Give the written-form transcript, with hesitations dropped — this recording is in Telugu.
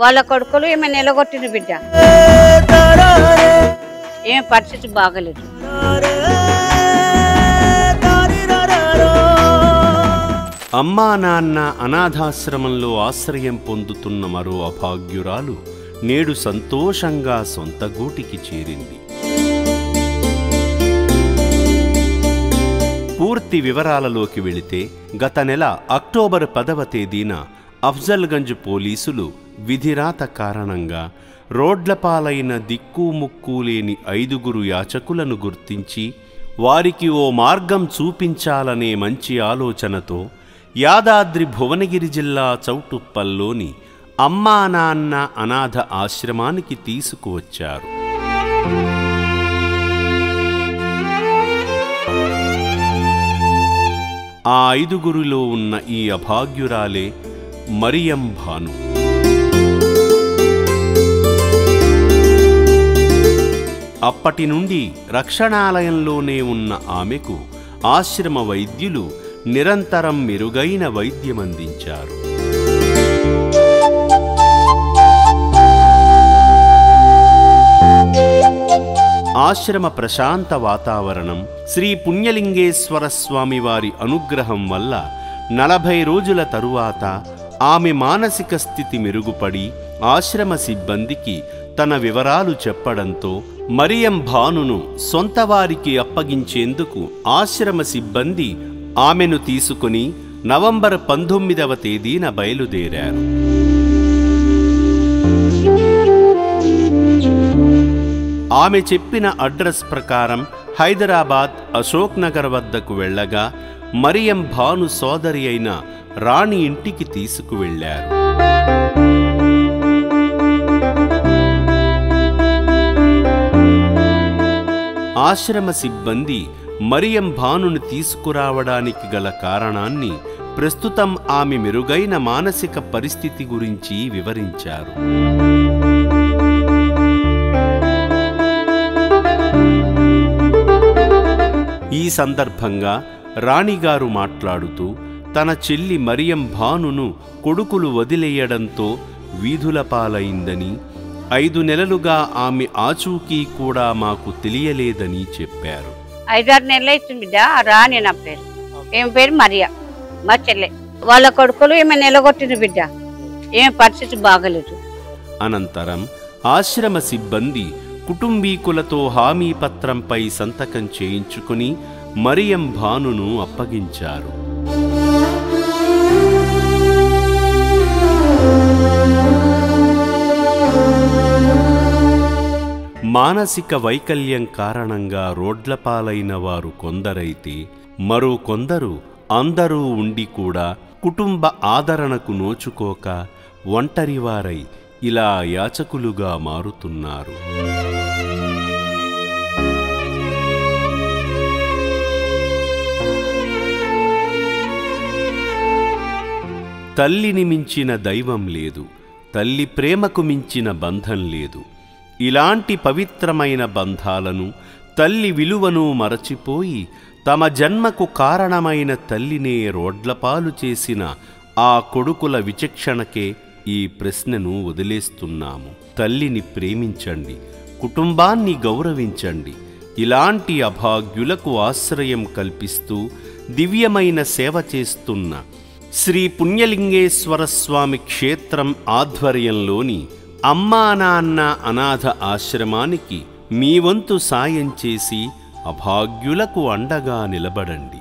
వాళ్ళ కొడుకులు ఈమె నిలగొట్టిన బిడ్డ. ఏమి పరిస్థితి బాగలేదు. అమ్మా నాన్న అనాథాశ్రమంలో ఆశ్రయం పొందుతున్న మరో అభాగ్యురాలు నేడు సంతోషంగా సొంత గూటికి చేరింది. పూర్తి వివరాలలోకి వెళితే గత నెల అక్టోబర్ 10వ తేదీన అఫ్జల్గంజ్ పోలీసులు విధిరాత కారణంగా రోడ్లపాలైన దిక్కుముక్కు లేని 5 యాచకులను గుర్తించి వారికి ఓ మార్గం చూపించాలనే మంచి ఆలోచనతో యాదాద్రి భువనగిరి జిల్లా చౌటుప్పల్లోని అమ్మా నాన్న అనాథ ఆశ్రమానికి తీసుకువచ్చారు. ఆ 5 ఉన్న ఈ అభాగ్యురాలే మరియం భాను. అప్పటి నుండి రక్షణాలయంలోనే ఉన్న ఆమెకు ఆశ్రమ వైద్యులు నిరంతరం మెరుగైన వైద్యమందించారు. ఆశ్రమ ప్రశాంత వాతావరణం, శ్రీ పుణ్యలింగేశ్వర స్వామివారి అనుగ్రహం వల్ల 40 రోజుల తరువాత ఆమె మానసిక స్థితి మెరుగుపడి ఆశ్రమ సిబ్బందికి తన వివరాలు చెప్పడంతో మరియం భానును సొంతవారికి అప్పగించేందుకు ఆశ్రమ సిబ్బంది ఆమెను తీసుకుని నవంబర్ 19వ తేదీన బయలుదేరారు. ఆమె చెప్పిన అడ్రస్ ప్రకారం హైదరాబాద్ అశోక్ నగర్ వద్దకు వెళ్ళగా మరియం భాను సోదరి అయిన రాణి ఇంటికి తీసుకువెళ్లారు. ఆశ్రమ సిబ్బంది మరియం భానును తీసుకురావడానికి గల కారణాన్ని, ప్రస్తుతం ఆమె మెరుగైన మానసిక పరిస్థితి గురించి వివరించారు. ఈ సందర్భంగా రాణిగారు మాట్లాడుతూ తన చెల్లి మరియం భానును కొడుకులు వదిలేయడంతో వీధుల పాలైందని, 5 నెలలుగా ఆమె ఆచూకీ కూడా మాకు తెలియలేదని చెప్పారు. 5-6 నెలలు అవుతుంది బిడ్డ. రాణి నా పేరు. ఏమి పేరు మరియా, మా చెల్లె. వాళ్ళ కొడుకులు ఈమె నిలగొట్టిన బిడ్డ. ఏమి పరిస్థితి బాగలేదు. అనంతరం ఆశ్రమ సిబ్బంది కుటుంబీకులతో హామీ పత్రంపై సంతకం చేయించుకుని మరియం భానును అప్పగించారు. మానసిక వైకల్యం కారణంగా రోడ్లపాలైన వారు కొందరైతే, మరో కొందరు అందరూ ఉండి కూడా కుటుంబ ఆదరణకు నోచుకోక ఒంటరివారై ఇలా యాచకులుగా మారుతున్నారు. తల్లిని మించిన దైవం లేదు, తల్లి ప్రేమకు మించిన బంధం లేదు. ఇలాంటి పవిత్రమైన బంధాలను, తల్లి విలువను మరచిపోయి తమ జన్మకు కారణమైన తల్లినే రోడ్లపాలు చేసిన ఆ కొడుకుల విచక్షణకే ఈ ప్రశ్నను వదిలేస్తున్నాము. తల్లిని ప్రేమించండి, కుటుంబాన్ని గౌరవించండి. ఇలాంటి అభాగ్యులకు ఆశ్రయం కల్పిస్తూ దివ్యమైన సేవ చేస్తున్న శ్రీ పుణ్యలింగేశ్వర స్వామి క్షేత్రం ఆధ్వర్యంలోని అమ్మా నాన్న అనాథ ఆశ్రమానికి మీ వంతు సాయం చేసి అభాగ్యులకు అండగా నిలబడండి.